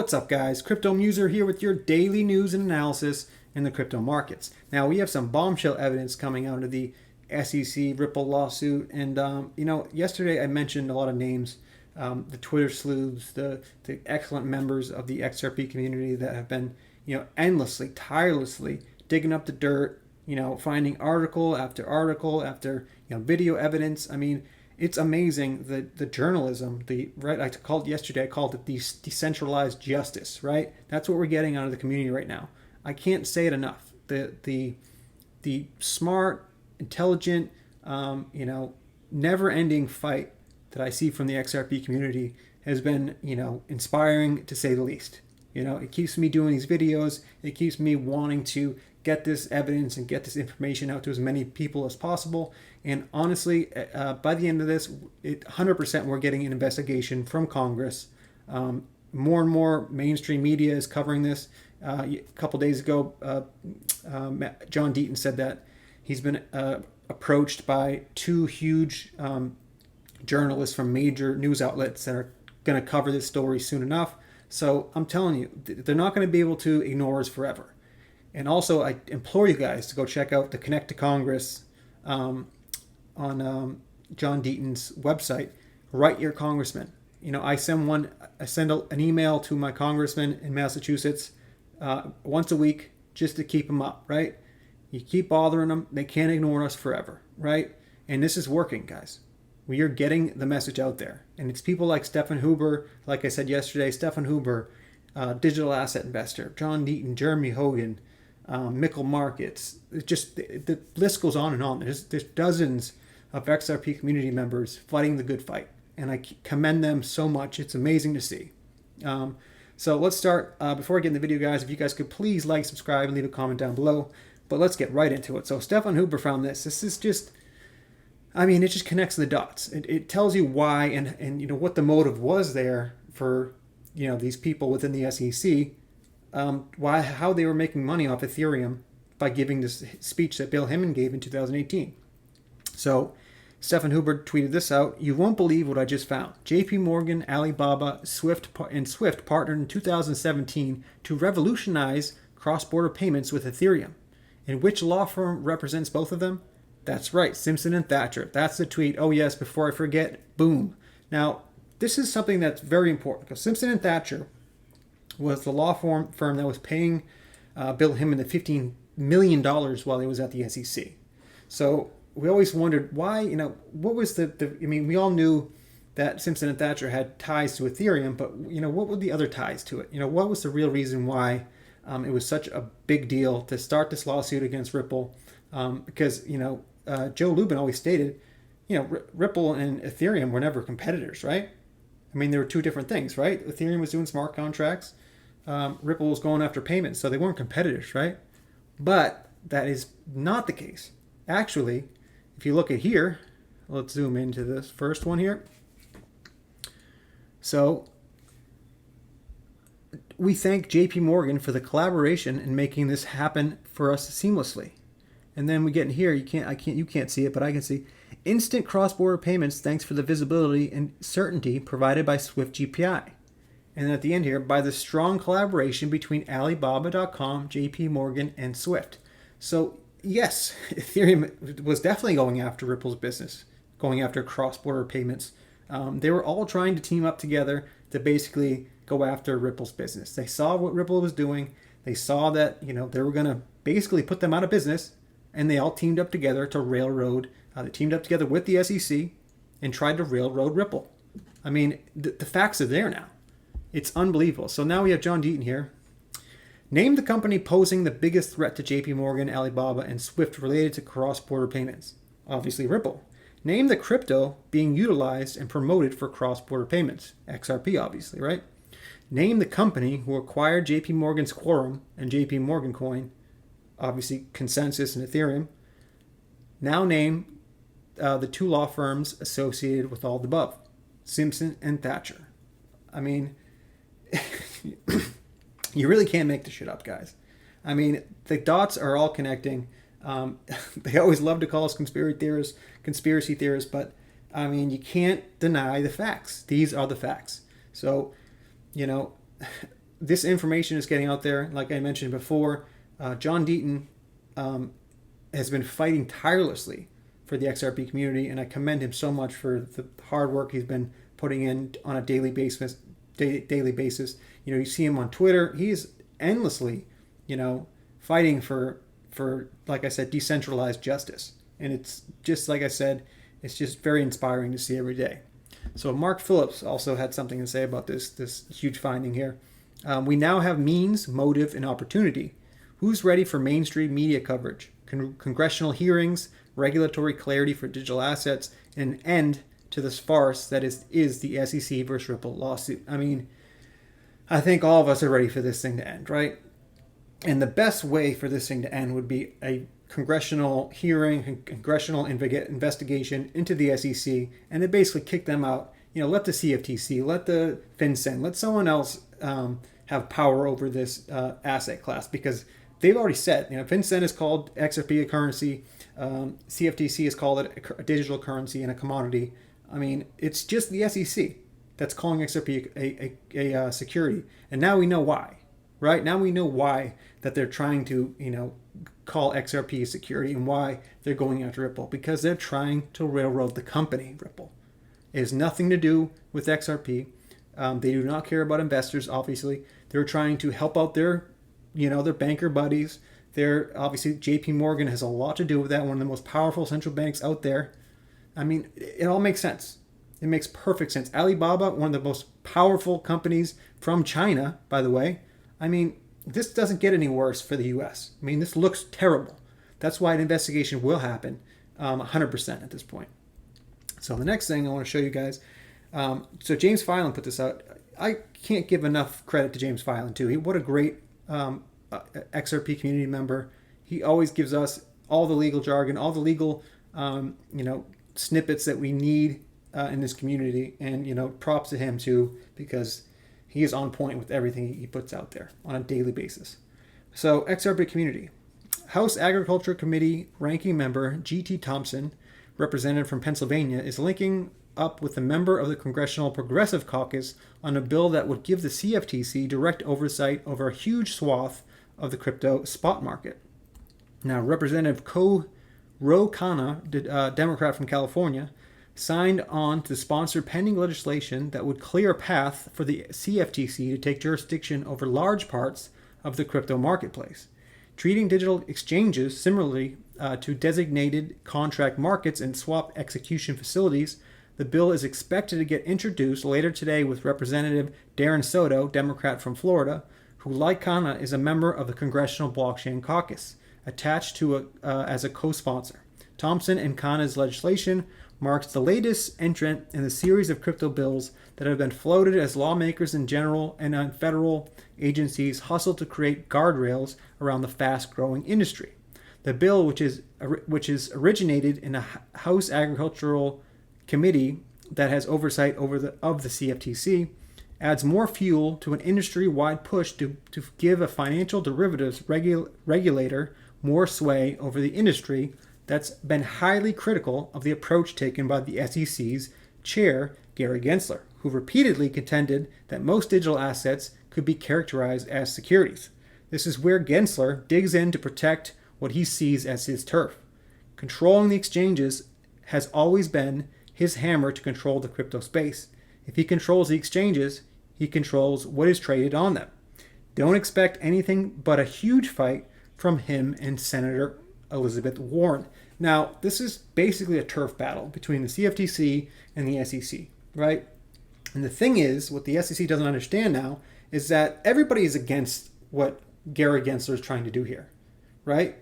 What's up, guys? Crypto Muser here with your daily news and analysis in the crypto markets. Now, we have some bombshell evidence coming out of the SEC Ripple lawsuit. And, yesterday I mentioned a lot of names, the Twitter sleuths, the excellent members of the XRP community that have been, endlessly, tirelessly digging up the dirt, finding article after video evidence. I mean, it's amazing the journalism, I called it the decentralized justice, right? That's what we're getting out of the community right now. I can't say it enough. The smart, intelligent, never-ending fight that I see from the XRP community has been, inspiring to say the least. It keeps me doing these videos. It keeps me wanting to get this evidence and get this information out to as many people as possible. And honestly, by the end of this, 100% we're getting an investigation from Congress. More and more mainstream media is covering this. A couple days ago, John Deaton said that he's been approached by two huge journalists from major news outlets that are going to cover this story soon enough. So I'm telling you, they're not going to be able to ignore us forever. And also, I implore you guys to go check out the Connect to Congress on John Deaton's website. Write your congressman. I send an email to my congressman in Massachusetts once a week just to keep them up, right? You keep bothering them. They can't ignore us forever, right? And this is working, guys. We are getting the message out there. And it's people like Stefan Huber, like I said yesterday, Stefan Huber, digital asset investor, John Deaton, Jeremy Hogan, Mickle Markets. The list goes on and on. There's dozens of XRP community members fighting the good fight. And I commend them so much. It's amazing to see. So let's start. Before I get in the video, guys, if you guys could please like, subscribe, and leave a comment down below. But let's get right into it. So Stefan Huber found this. This is just, it just connects the dots. It tells you why and what the motive was there for, these people within the SEC, how they were making money off Ethereum by giving this speech that Bill Hemming gave in 2018. So Stefan Huber tweeted this out. "You won't believe what I just found. JP Morgan, Alibaba, Swift partnered in 2017 to revolutionize cross-border payments with Ethereum. And which law firm represents both of them? That's right, Simpson & Thacher. That's the tweet. Oh yes, before I forget, boom. Now, this is something that's very important because Simpson & Thacher was the law firm that was paying Bill Hemming the $15 million while he was at the SEC. So we always wondered why, what was we all knew that Simpson & Thacher had ties to Ethereum, but, what were the other ties to it? What was the real reason why it was such a big deal to start this lawsuit against Ripple? Because, Joe Lubin always stated, Ripple and Ethereum were never competitors, right? They were two different things, right? Ethereum was doing smart contracts. Ripple was going after payments, so they weren't competitors, right? But that is not the case. Actually, if you look at here, let's zoom into this first one here. So we thank JP Morgan for the collaboration in making this happen for us seamlessly. And then we get in here, you can't see it, but I can see instant cross-border payments thanks for the visibility and certainty provided by Swift GPI. And at the end here, by the strong collaboration between Alibaba.com, JP Morgan, and Swift. So yes, Ethereum was definitely going after Ripple's business, going after cross-border payments. They were all trying to team up together to basically go after Ripple's business. They saw what Ripple was doing. They saw that, they were going to basically put them out of business. And they all teamed up together to railroad. They teamed up together with the SEC and tried to railroad Ripple. The facts are there now. It's unbelievable. So now we have John Deaton here. Name the company posing the biggest threat to JP Morgan, Alibaba, and Swift related to cross-border payments. Obviously Ripple. Name the crypto being utilized and promoted for cross-border payments. XRP, obviously, right? Name the company who acquired JP Morgan's Quorum and JP Morgan Coin. Obviously Consensus and Ethereum. Now name the two law firms associated with all the above. Simpson and Thacher. You really can't make this shit up, guys. The dots are all connecting. They always love to call us conspiracy theorists, but you can't deny the facts. These are the facts. So, this information is getting out there. Like I mentioned before, John Deaton has been fighting tirelessly for the XRP community, and I commend him so much for the hard work he's been putting in on a daily basis. You see him on Twitter. He's endlessly, fighting for like I said, decentralized justice. And it's just like I said, it's just very inspiring to see every day. So Mark Phillips also had something to say about this huge finding here. We now have means, motive, and opportunity. Who's ready for mainstream media coverage, congressional hearings, regulatory clarity for digital assets, and an end to this farce that is the SEC versus Ripple lawsuit? I mean, I think all of us are ready for this thing to end, right? And the best way for this thing to end would be a congressional hearing, congressional investigation into the SEC, and they basically kick them out. Let the CFTC, let the FinCEN, let someone else have power over this asset class, because they've already said, FinCEN is called XRP a currency, CFTC has called it a digital currency and a commodity. I mean, it's just the SEC that's calling XRP a security, and now we know why, right? Now we know why that they're trying to, call XRP a security, and why they're going after Ripple, because they're trying to railroad the company Ripple. It has nothing to do with XRP. They do not care about investors, obviously. They're trying to help out their banker buddies. Obviously, JP Morgan has a lot to do with that, one of the most powerful central banks out there. I mean, it all makes sense. It makes perfect sense. Alibaba, one of the most powerful companies from China, by the way. I mean, this doesn't get any worse for the U.S. I mean, this looks terrible. That's why an investigation will happen 100% at this point. So the next thing I want to show you guys, so James Filan put this out. I can't give enough credit to James Filan, too. What a great XRP community member. He always gives us all the legal jargon, all the legal, snippets that we need in this community. And, props to him, too, because he is on point with everything he puts out there on a daily basis. So XRP community. House Agriculture Committee ranking member G.T. Thompson, representative from Pennsylvania, is linking up with a member of the Congressional Progressive Caucus on a bill that would give the CFTC direct oversight over a huge swath of the crypto spot market. Now, Representative Ro Khanna, Democrat from California, signed on to sponsor pending legislation that would clear a path for the CFTC to take jurisdiction over large parts of the crypto marketplace. Treating digital exchanges similarly to designated contract markets and swap execution facilities, the bill is expected to get introduced later today with Representative Darren Soto, Democrat from Florida, who, like Khanna, is a member of the Congressional Blockchain Caucus, attached to as a co-sponsor. Thompson and Khanna's legislation marks the latest entrant in the series of crypto bills that have been floated as lawmakers in general and federal agencies hustle to create guardrails around the fast-growing industry. The bill, which is originated in a House Agricultural Committee that has oversight of the CFTC, adds more fuel to an industry-wide push to give a financial derivatives regulator more sway over the industry that's been highly critical of the approach taken by the SEC's chair, Gary Gensler, who repeatedly contended that most digital assets could be characterized as securities. This is where Gensler digs in to protect what he sees as his turf. Controlling the exchanges has always been his hammer to control the crypto space. If he controls the exchanges, he controls what is traded on them. Don't expect anything but a huge fight from him and Senator Elizabeth Warren. Now, this is basically a turf battle between the CFTC and the SEC, right? And the thing is, what the SEC doesn't understand now is that everybody is against what Gary Gensler is trying to do here, right?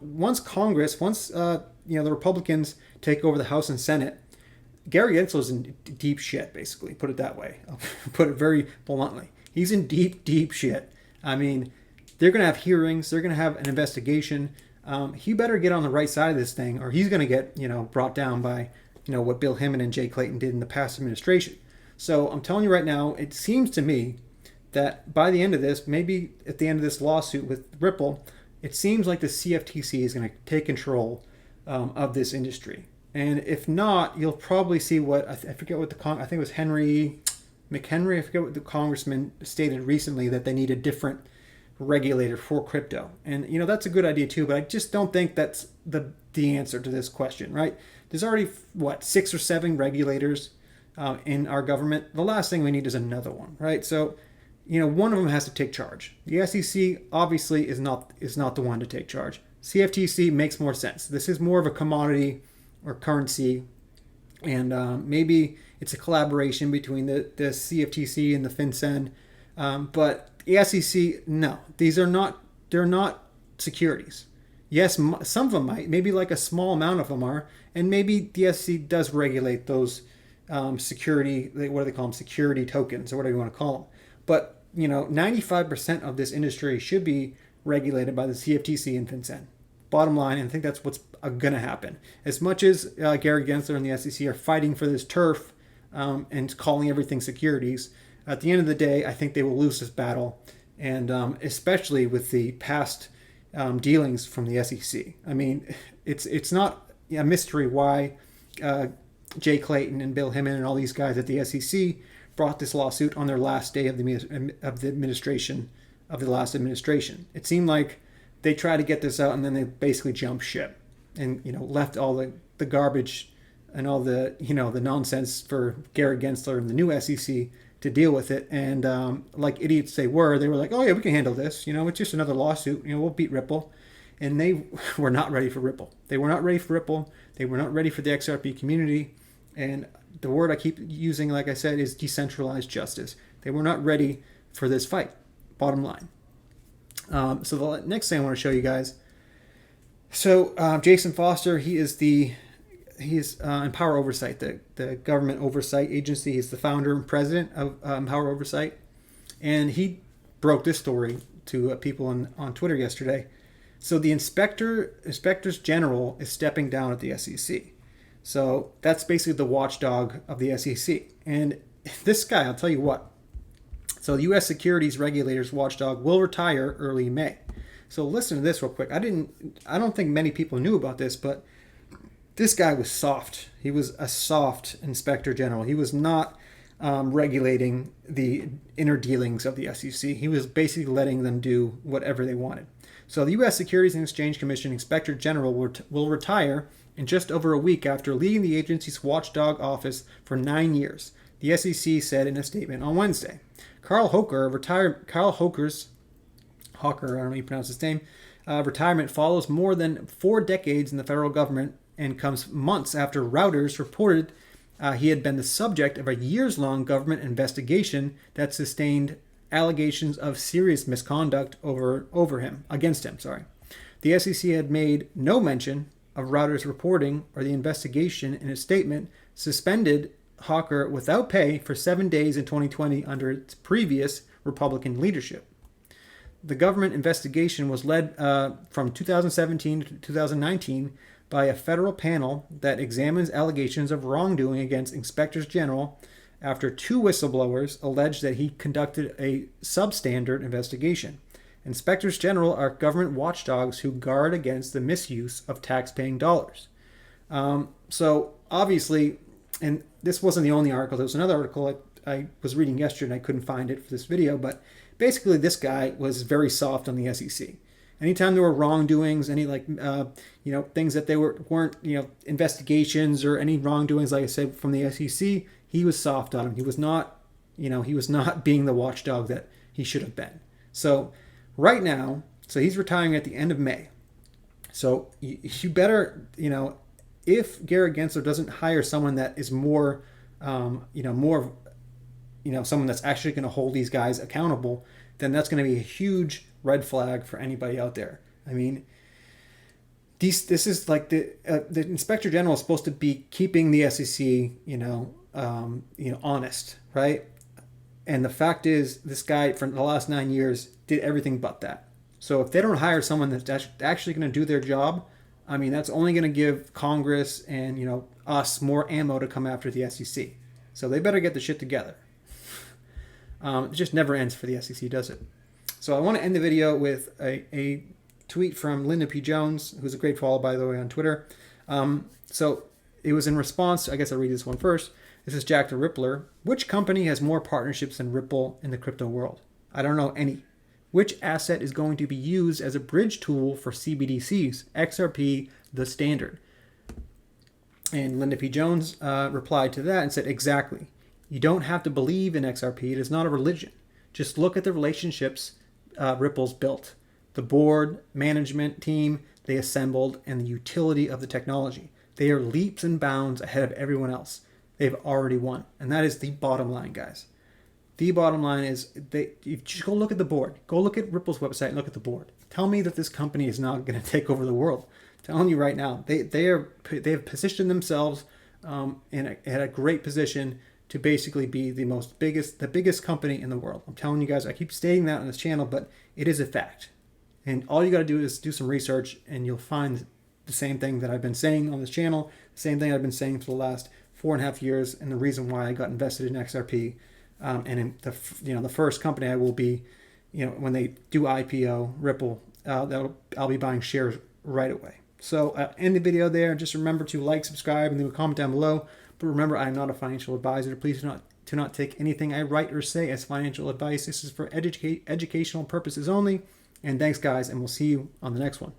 Once the Republicans take over the House and Senate, Gary Gensler's in deep shit, basically, put it that way. I'll put it very bluntly. He's in deep, deep shit. I mean, they're going to have hearings. They're going to have an investigation. He better get on the right side of this thing, or he's going to get, brought down by, what Bill Hinman and Jay Clayton did in the past administration. So I'm telling you right now, it seems to me that by the end of this, maybe at the end of this lawsuit with Ripple, it seems like the CFTC is going to take control of this industry. And if not, you'll probably see what, I forget what I think it was Henry, McHenry, I forget what the congressman stated recently, that they need a different regulator for crypto. And, that's a good idea too, but I just don't think that's the answer to this question, right? There's already, 6 or 7 regulators in our government. The last thing we need is another one, right? So, one of them has to take charge. The SEC obviously is not the one to take charge. CFTC makes more sense. This is more of a commodity or currency, and maybe it's a collaboration between the CFTC and the FinCEN. But the SEC, no, they're not securities. Yes, some of them might, maybe like a small amount of them are, and maybe the SEC does regulate those security, what do they call them, security tokens or whatever you want to call them. But 95% of this industry should be regulated by the CFTC and FinCEN. Bottom line, and I think that's what's going to happen. As much as Gary Gensler and the SEC are fighting for this turf and calling everything securities, at the end of the day, I think they will lose this battle, and especially with the past dealings from the SEC. I mean, it's not a mystery why Jay Clayton and Bill Hemmon and all these guys at the SEC brought this lawsuit on their last day of the administration of the last administration. It seemed like they tried to get this out and then they basically jumped ship and left all the garbage and all the the nonsense for Gary Gensler and the new SEC to deal with it. And like idiots they were like, oh yeah, we can handle this. It's just another lawsuit. We'll beat Ripple. And they were not ready for Ripple. They were not ready for Ripple. They were not ready for the XRP community. And the word I keep using, like I said, is decentralized justice. They were not ready for this fight, bottom line. So the next thing I want to show you guys. So Jason Foster, he is Empower Oversight, the government oversight agency. He's the founder and president of Empower Oversight. And he broke this story to people on Twitter yesterday. So the inspectors general is stepping down at the SEC. So that's basically the watchdog of the SEC. And this guy, I'll tell you what. So the U.S. Securities Regulators watchdog will retire early May. So listen to this real quick. I don't think many people knew about this, but this guy was soft. He was a soft inspector general. He was not regulating the inner dealings of the SEC. He was basically letting them do whatever they wanted. So the U.S. Securities and Exchange Commission Inspector General will retire in just over a week after leading the agency's watchdog office for 9 years, the SEC said in a statement on Wednesday. Carl Hoker's, I don't know how you pronounce his name, retirement follows more than 4 decades in the federal government and comes months after Reuters reported he had been the subject of a years-long government investigation that sustained allegations of serious misconduct against him. The SEC had made no mention of Reuters reporting or the investigation in a statement, suspended Hawker without pay for 7 days in 2020 under its previous Republican leadership. The government investigation was led from 2017 to 2019 by a federal panel that examines allegations of wrongdoing against inspectors general after 2 whistleblowers alleged that he conducted a substandard investigation. Inspectors general are government watchdogs who guard against the misuse of tax-paying dollars. So obviously, and this wasn't the only article. There was another article I was reading yesterday and I couldn't find it for this video, but basically this guy was very soft on the SEC. Anytime there were wrongdoings, any things that they weren't investigations or any wrongdoings, like I said, from the SEC, he was soft on him. He was not being the watchdog that he should have been. So right now, he's retiring at the end of May. So you better, if Gary Gensler doesn't hire someone that is more someone that's actually going to hold these guys accountable, then that's going to be a huge red flag for anybody out there. I mean, this is like the Inspector General is supposed to be keeping the SEC, honest, right? And the fact is, this guy for the last 9 years did everything but that. So if they don't hire someone that's actually going to do their job, I mean, that's only going to give Congress and us more ammo to come after the SEC. So they better get the shit together. It just never ends for the SEC, does it? So I want to end the video with a tweet from Linda P. Jones, who's a great follow, by the way, on Twitter. So it was in response, I guess I'll read this one first. This is Jack the Rippler. Which company has more partnerships than Ripple in the crypto world? I don't know any. Which asset is going to be used as a bridge tool for CBDCs? XRP, the standard. And Linda P. Jones replied to that and said, exactly. You don't have to believe in XRP. It is not a religion. Just look at the relationships Ripple's built, the board, management team they assembled, and the utility of the technology. They are leaps and bounds ahead of everyone else. They've already won. And that is the bottom line, guys. The bottom line is, you just go look at the board. Go look at Ripple's website and look at the board. Tell me that this company is not going to take over the world. I'm telling you right now, they have positioned themselves at a great position to basically be the biggest company in the world. I'm telling you guys, I keep stating that on this channel, but it is a fact. And all you got to do is do some research, and you'll find the same thing that I've been saying on this channel, the same thing I've been saying for the last 4.5 years, and the reason why I got invested in XRP, and in the first company I will be, when they do IPO Ripple, I'll be buying shares right away. So end the video there. Just remember to like, subscribe, and leave a comment down below. But remember, I'm not a financial advisor. Please do not take anything I write or say as financial advice. This is for educational purposes only. And thanks, guys, and we'll see you on the next one.